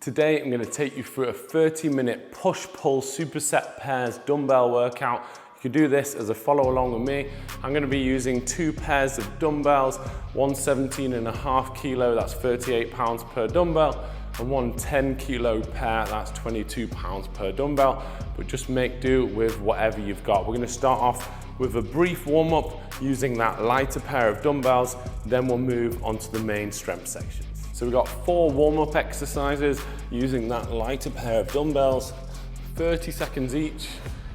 Today I'm going to take you through a 30-minute push-pull superset pairs dumbbell workout. You can do this as a follow along with me. I'm going to be using 2 pairs of dumbbells, one 17.5 kilo, that's 38 pounds per dumbbell, and one 10 kilo pair, that's 22 pounds per dumbbell. But just make do with whatever you've got. We're going to start off with a brief warm-up using that lighter pair of dumbbells, then we'll move on to the main strength sections. So we've got 4 warm-up exercises using that lighter pair of dumbbells, 30 seconds each.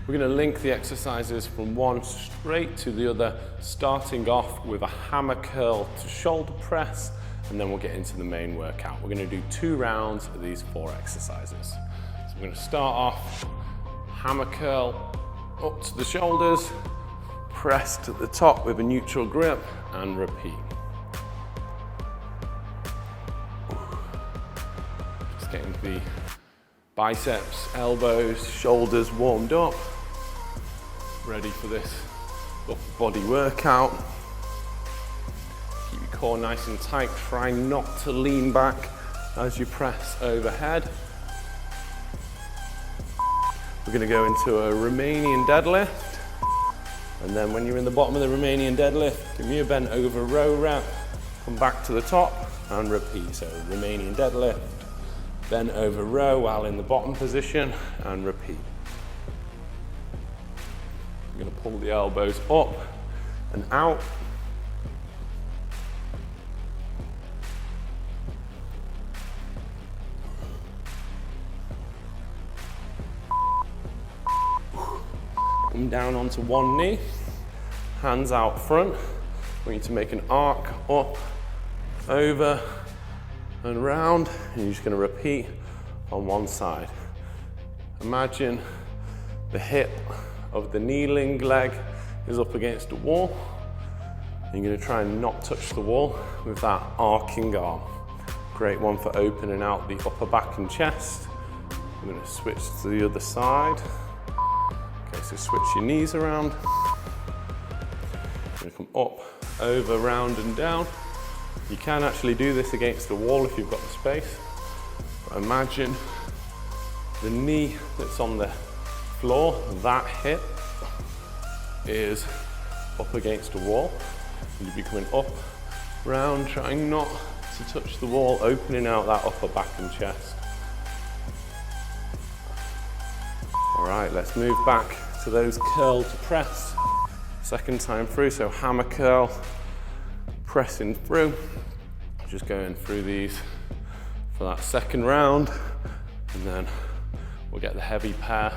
We're going to link the exercises from one straight to the other, starting off with a hammer curl to shoulder press, and then we'll get into the main workout. We're going to do 2 rounds of these 4 exercises. So we're going to start off, hammer curl up to the shoulders, press to the top with a neutral grip, and repeat. Just getting the biceps, elbows, shoulders warmed up, ready for this upper body workout. Keep your core nice and tight, try not to lean back as you press overhead. We're going to go into a Romanian deadlift, and then when you're in the bottom of the Romanian deadlift, give me a bent over row rep, come back to the top and repeat. So Romanian deadlift, bent over row while in the bottom position, and repeat. I'm going to pull the elbows up and out. Come down onto one knee, hands out front. We need to make an arc up, over, and round, and you're just going to repeat on one side. Imagine the hip of the kneeling leg is up against a wall. You're going to try and not touch the wall with that arcing arm. Great one for opening out the upper back and chest. I'm going to switch to the other side. Okay, so switch your knees around. You're going to come up, over, round and down. You can actually do this against the wall if you've got the space. But imagine the knee that's on the floor, that hip is up against a wall. And you'll be coming up, round, trying not to touch the wall, opening out that upper back and chest. All right, let's move back to those curl to press. Second time through, so hammer curl, pressing through. Just going through these for that second round, and then we'll get the heavy pair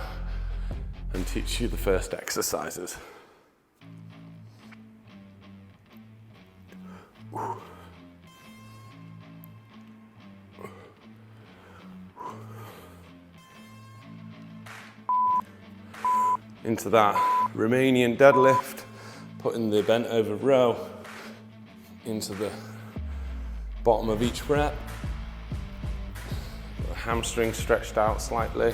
and teach you the first exercises. Into that Romanian deadlift, putting the bent over row into the bottom of each rep. The hamstring stretched out slightly,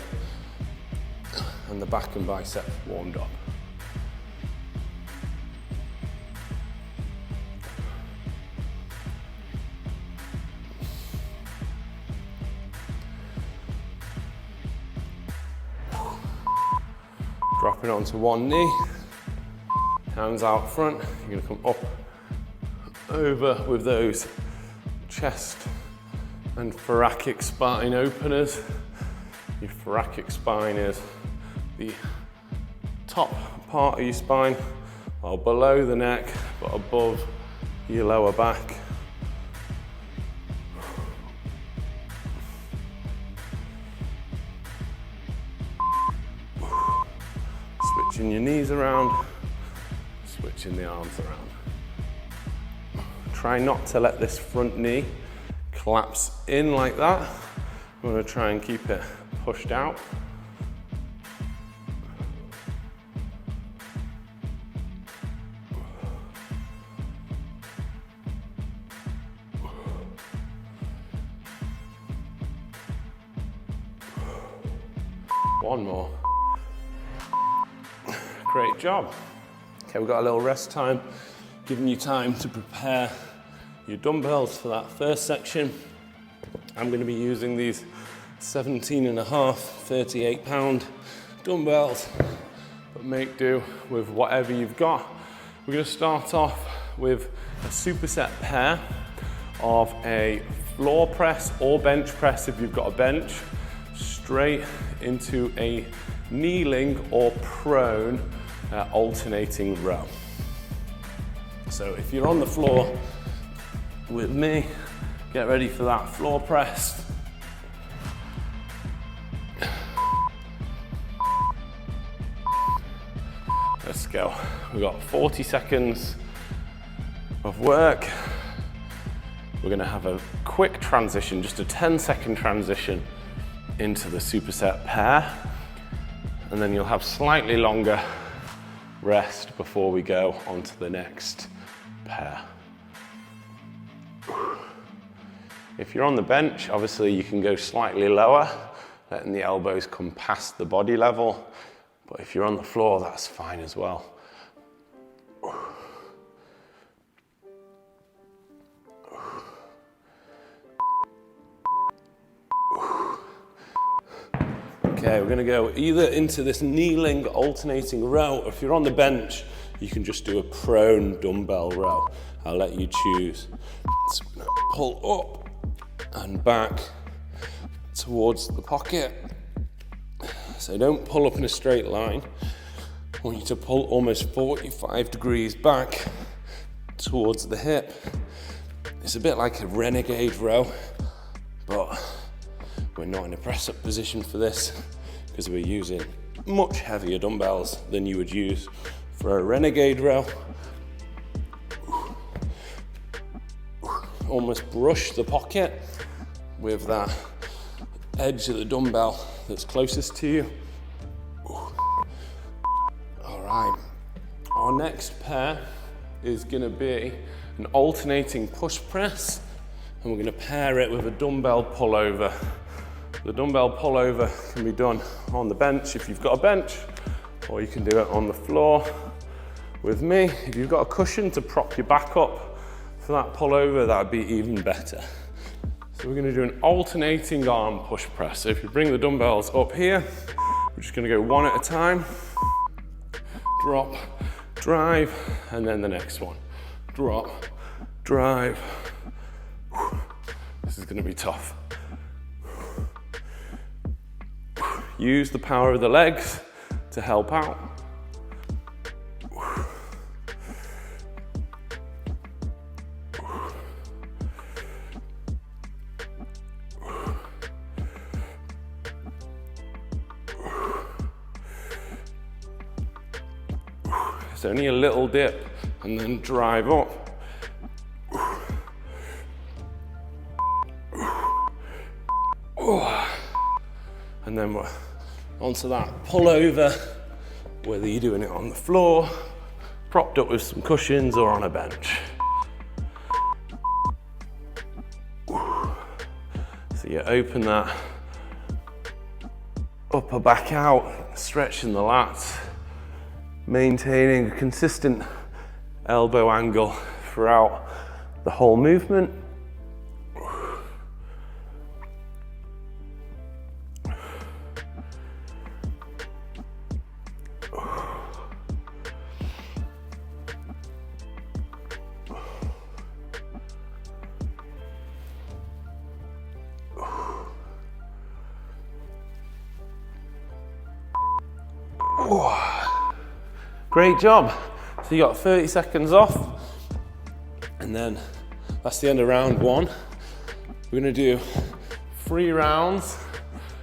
and the back and bicep warmed up. Dropping onto one knee, hands out front. You're going to come up, over with those chest and thoracic spine openers. Your thoracic spine is the top part of your spine, well below the neck, but above your lower back. Switching your knees around, switching the arms around. Try not to let this front knee collapse in like that. I'm going to try and keep it pushed out. One more. Great job. Okay, we've got a little rest time, giving you time to prepare your dumbbells for that first section. I'm going to be using these 17.5, 38-pound dumbbells, but make do with whatever you've got. We're going to start off with a superset pair of a floor press or bench press if you've got a bench, straight into a kneeling or prone alternating row. So if you're on the floor with me, get ready for that floor press. Let's go. We've got 40 seconds of work. We're gonna have a quick transition, just a 10-second transition into the superset pair. And then you'll have slightly longer rest before we go on to the next pair. If you're on the bench, obviously you can go slightly lower, letting the elbows come past the body level. But if you're on the floor, that's fine as well. Okay, we're gonna go either into this kneeling alternating row, or if you're on the bench, you can just do a prone dumbbell row. I'll let you choose. So we're gonna pull up and back towards the pocket. So don't pull up in a straight line. I want you to pull almost 45 degrees back towards the hip. It's a bit like a renegade row, but we're not in a press-up position for this because we're using much heavier dumbbells than you would use for a renegade row. Almost brush the pocket with that edge of the dumbbell that's closest to you. All right, our next pair is gonna be an alternating push press, and we're gonna pair it with a dumbbell pullover. The dumbbell pullover can be done on the bench if you've got a bench, or you can do it on the floor with me. If you've got a cushion to prop your back up for that pullover, that'd be even better. So we're gonna do an alternating arm push press. So if you bring the dumbbells up here, we're just gonna go one at a time. Drop, drive, and then the next one. Drop, drive. This is gonna be tough. Use the power of the legs to help out. It's only a little dip and then drive up. And then we're onto that pullover, whether you're doing it on the floor, propped up with some cushions, or on a bench. So you open that upper back out, stretching the lats, maintaining a consistent elbow angle throughout the whole movement. Great job. So you got 30 seconds off, and then that's the end of round one. We're gonna do 3 rounds.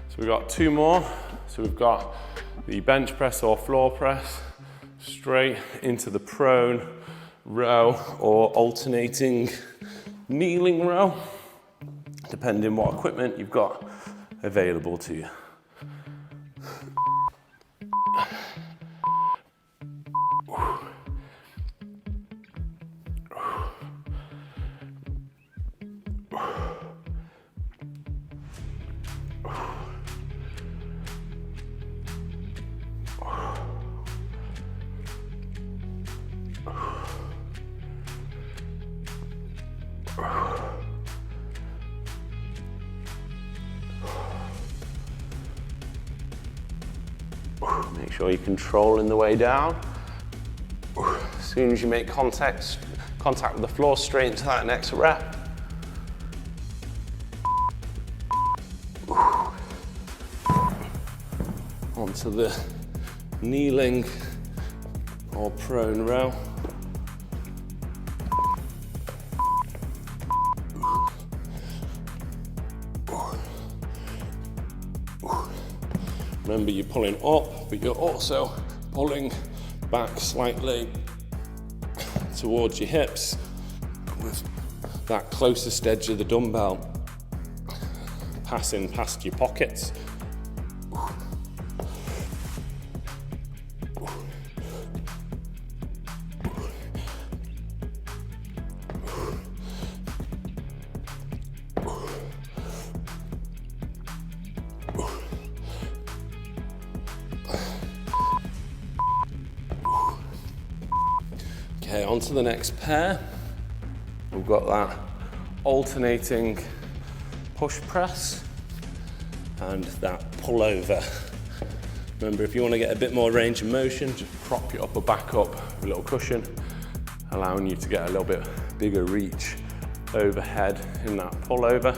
So we've got 2 more. So we've got the bench press or floor press, straight into the prone row or alternating kneeling row, depending what equipment you've got available to you. Make sure you're controlling the way down. As soon as you make contact with the floor, straight into that next rep. Onto the kneeling or prone row. Remember, you're pulling up, but you're also pulling back slightly towards your hips with that closest edge of the dumbbell passing past your pockets. Okay, on to the next pair. We've got that alternating push press and that pull over. Remember, if you want to get a bit more range of motion, just prop your upper back up with a little cushion, allowing you to get a little bit bigger reach overhead in that pull over.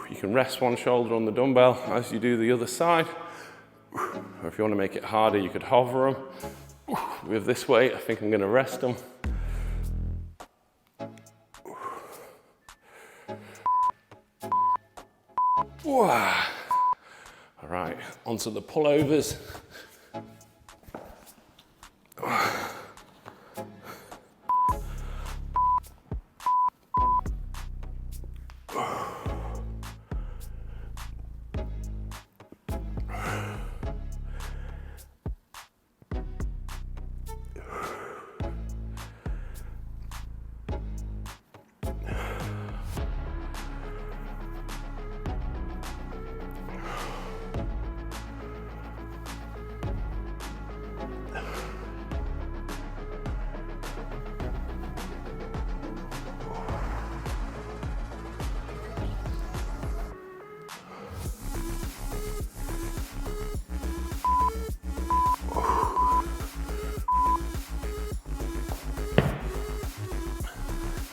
You can rest one shoulder on the dumbbell as you do the other side. Or if you want to make it harder, you could hover them. With this weight, I think I'm going to rest them. All right, onto the pullovers.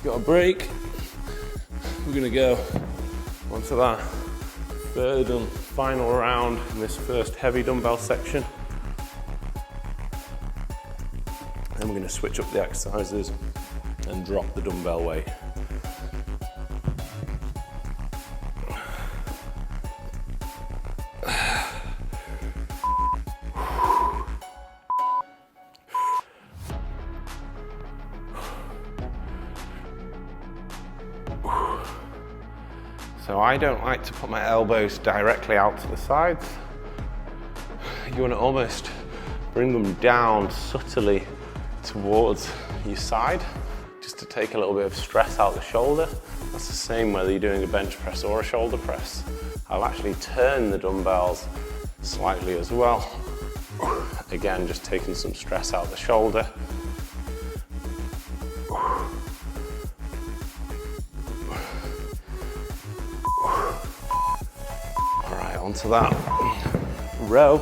Got a break. We're gonna go onto that third and final round in this first heavy dumbbell section. Then we're gonna switch up the exercises and drop the dumbbell weight. So I don't like to put my elbows directly out to the sides. You want to almost bring them down subtly towards your side, just to take a little bit of stress out the shoulder. That's the same whether you're doing a bench press or a shoulder press. I'll actually turn the dumbbells slightly as well. Again, just taking some stress out the shoulder. Onto that row.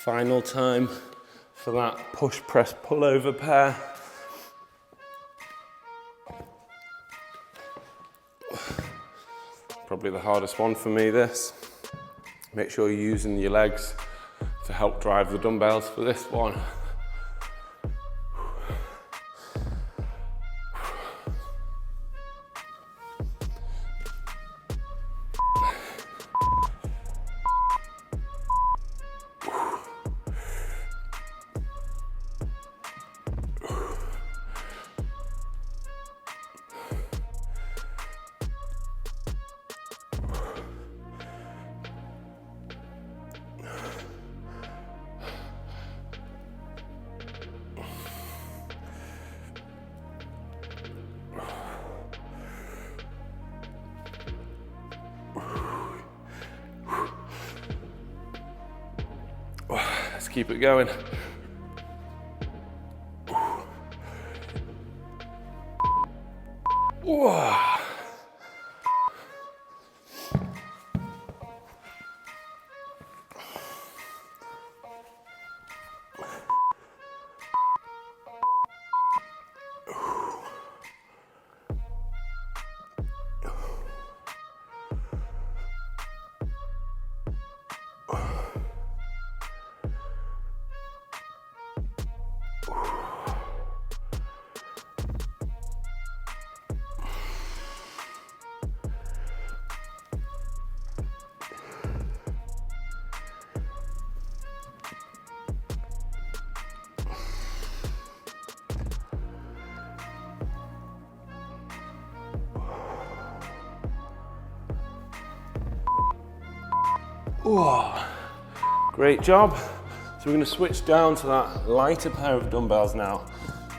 Final time for that push, press, pull over pair. Probably the hardest one for me, this. Make sure you're using your legs to help drive the dumbbells for this one. Let's keep it going. Whoa. Whoa. Great job. So we're going to switch down to that lighter pair of dumbbells now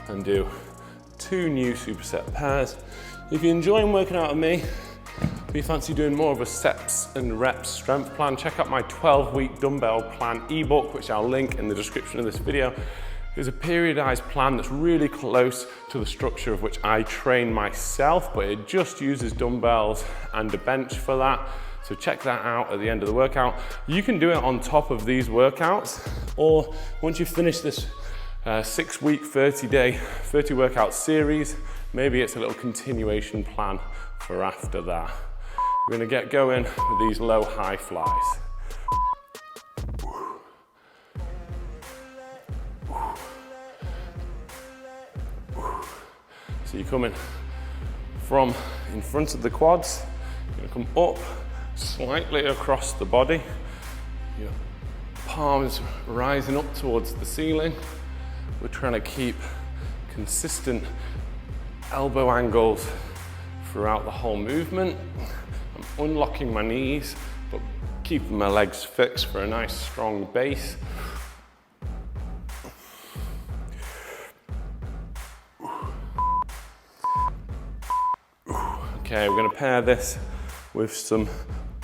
and do 2 new superset pairs. If you're enjoying working out with me, if you fancy doing more of a sets and reps strength plan, check out my 12-week dumbbell plan ebook, which I'll link in the description of this video. It's a periodized plan that's really close to the structure of which I train myself, but it just uses dumbbells and a bench for that. So check that out at the end of the workout. You can do it on top of these workouts, or once you finish this 6-week, 30 workout series, maybe it's a little continuation plan for after that. We're gonna get going with these low high flies. So you're coming from in front of the quads, you're gonna come up slightly across the body, your palms rising up towards the ceiling. We're trying to keep consistent elbow angles throughout the whole movement. I'm unlocking my knees, but keeping my legs fixed for a nice strong base. Okay, we're going to pair this with some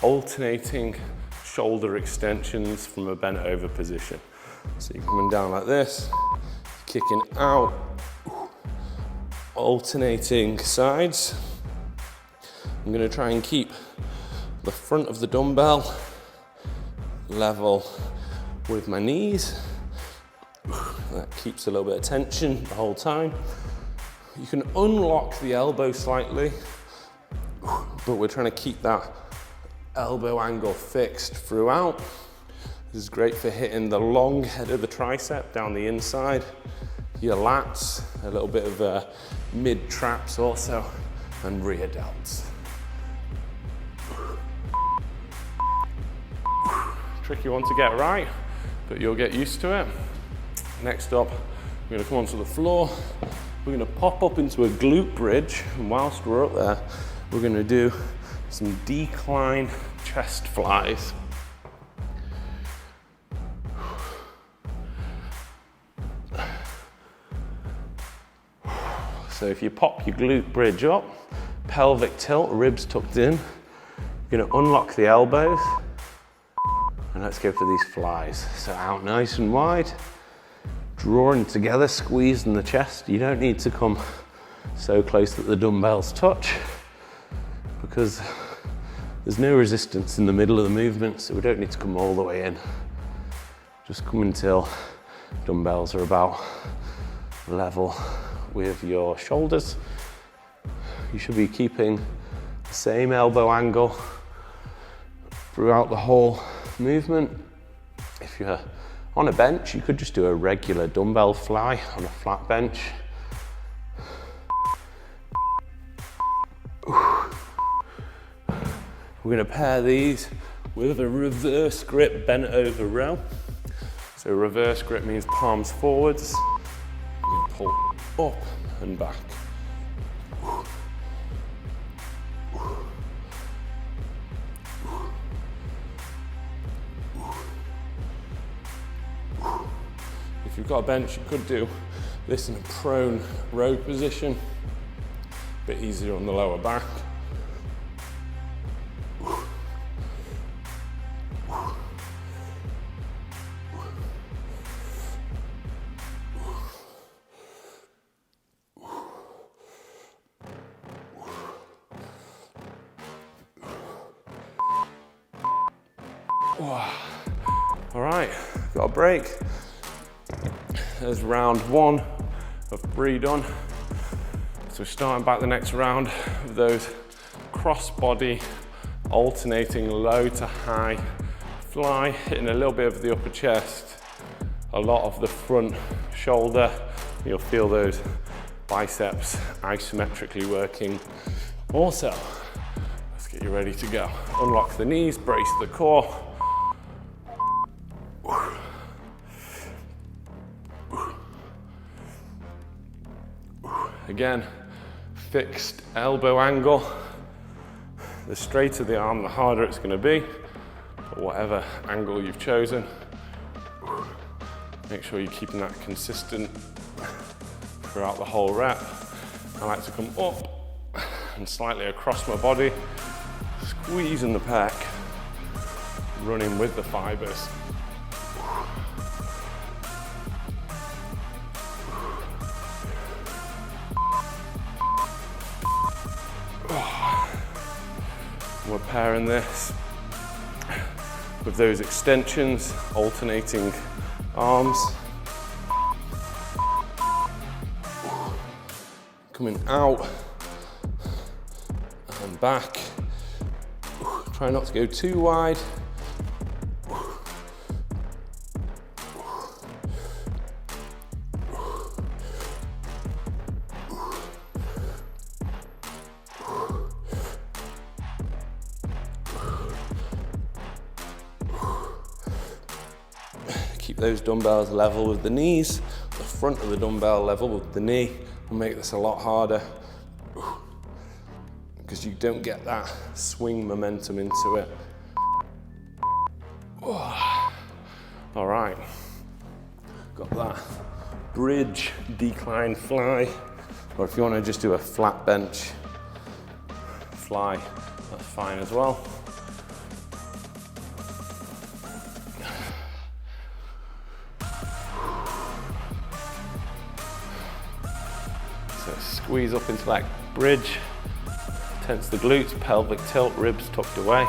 alternating shoulder extensions from a bent over position. So you're coming down like this, kicking out, alternating sides. I'm going to try and keep the front of the dumbbell level with my knees. That keeps a little bit of tension the whole time. You can unlock the elbow slightly, but we're trying to keep that elbow angle fixed throughout. This is great for hitting the long head of the tricep down the inside, your lats, a little bit of mid traps also, and rear delts. Tricky one to get right, but you'll get used to it. Next up, we're going to come onto the floor. We're going to pop up into a glute bridge, and whilst we're up there, we're going to do some decline chest flies. So if you pop your glute bridge up, pelvic tilt, ribs tucked in, you're going to unlock the elbows, and let's go for these flies. So out nice and wide, drawing together, squeezing the chest. You don't need to come so close that the dumbbells touch, because there's no resistance in the middle of the movement, so we don't need to come all the way in. Just come until dumbbells are about level with your shoulders. You should be keeping the same elbow angle throughout the whole movement. If you're on a bench, you could just do a regular dumbbell fly on a flat bench. We're going to pair these with a reverse grip bent over row. So reverse grip means palms forwards. We're going to pull up and back. If you've got a bench, you could do this in a prone row position. A bit easier on the lower back. All right, got a break. There's round 1 of 3 done. So we're starting back the next round of those cross-body, alternating low to high fly, hitting a little bit of the upper chest, a lot of the front shoulder. You'll feel those biceps isometrically working. Also, let's get you ready to go. Unlock the knees, brace the core. Again, fixed elbow angle. The straighter the arm, the harder it's going to be. But whatever angle you've chosen, make sure you're keeping that consistent throughout the whole rep. I like to come up and slightly across my body, squeezing the pec, running with the fibers. We're pairing this with those extensions, alternating arms. Coming out and back. Try not to go too wide. Keep those dumbbells level with the knees. The front of the dumbbell level with the knee will make this a lot harder because you don't get that swing momentum into it. All right, got that bridge decline fly, or if you want to just do a flat bench fly, that's fine as well. So squeeze up into that bridge, tense the glutes, pelvic tilt, ribs tucked away.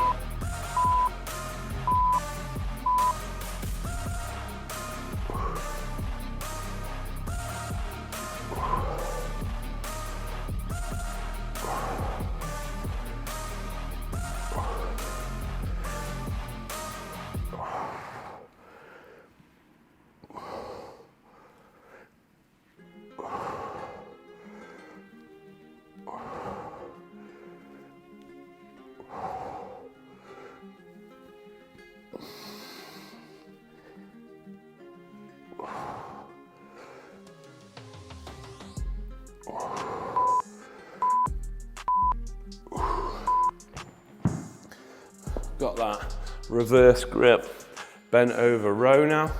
Got that reverse grip, bent over row now.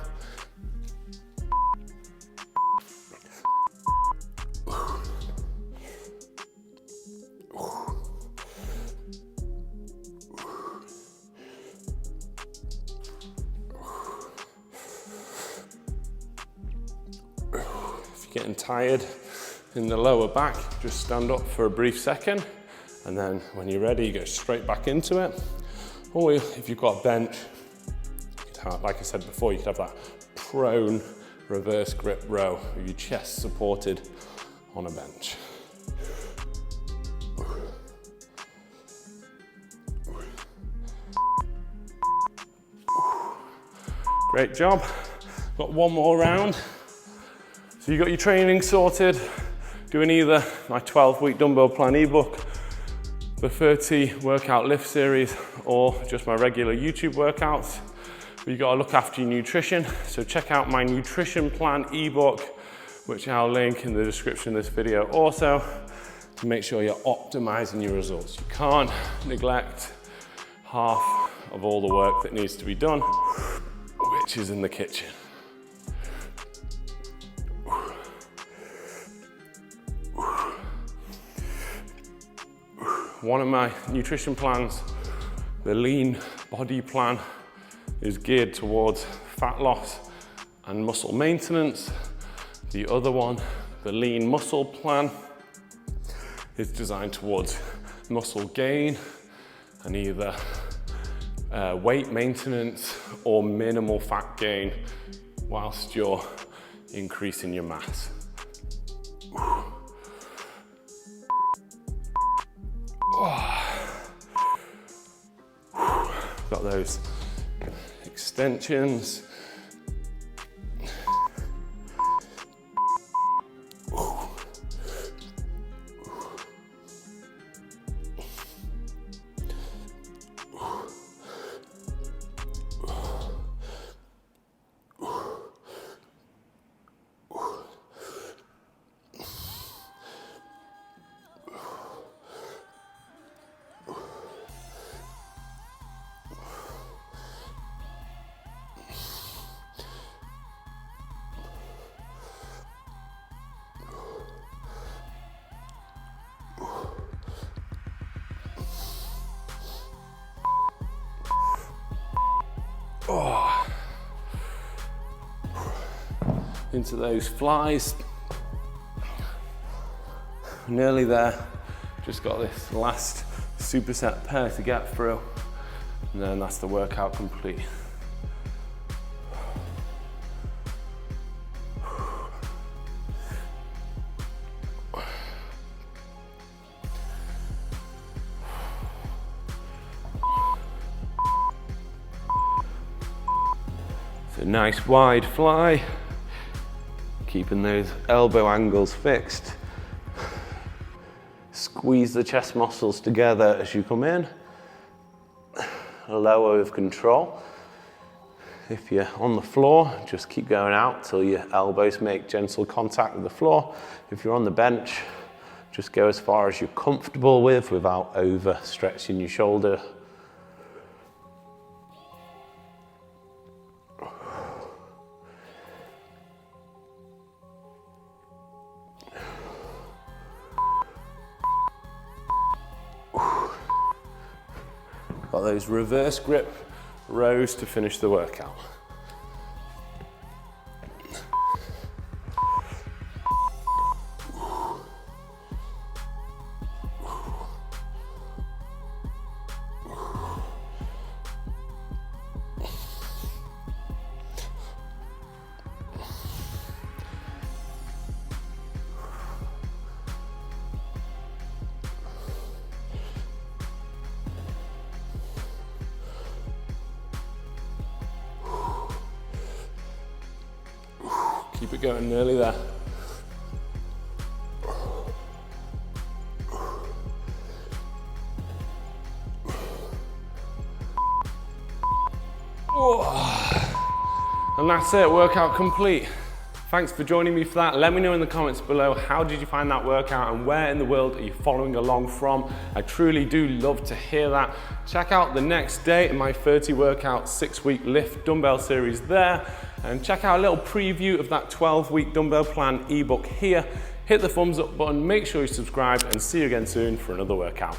If you're getting tired in the lower back, just stand up for a brief second, and then when you're ready, you go straight back into it. Or if you've got a bench, you could like I said before, you could have that prone reverse grip row with your chest supported on a bench. Great job. Got one more round. So you got your training sorted, doing either my 12-week dumbbell plan ebook, the 30 workout lift series, or just my regular YouTube workouts. But you got to look after your nutrition. So check out my nutrition plan ebook, which I'll link in the description of this video also, to make sure you're optimizing your results. You can't neglect half of all the work that needs to be done, which is in the kitchen. One of my nutrition plans, the lean body plan, is geared towards fat loss and muscle maintenance. The other one, the lean muscle plan, is designed towards muscle gain and either weight maintenance or minimal fat gain whilst you're increasing your mass. Got those extensions. Into those flies. Nearly there. Just got this last superset pair to get through, and then that's the workout complete. It's a nice wide fly. Keeping those elbow angles fixed. Squeeze the chest muscles together as you come in. Lower with control. If you're on the floor, just keep going out till your elbows make gentle contact with the floor. If you're on the bench, just go as far as you're comfortable with without overstretching your shoulder. Got those reverse grip rows to finish the workout. Keep it going, nearly there. And that's it, workout complete. Thanks for joining me for that. Let me know in the comments below, how did you find that workout and where in the world are you following along from? I truly do love to hear that. Check out the next day in my 30 workout 6-week lift dumbbell series there, and check out a little preview of that 12-week dumbbell plan ebook here. Hit the thumbs up button, make sure you subscribe, and see you again soon for another workout.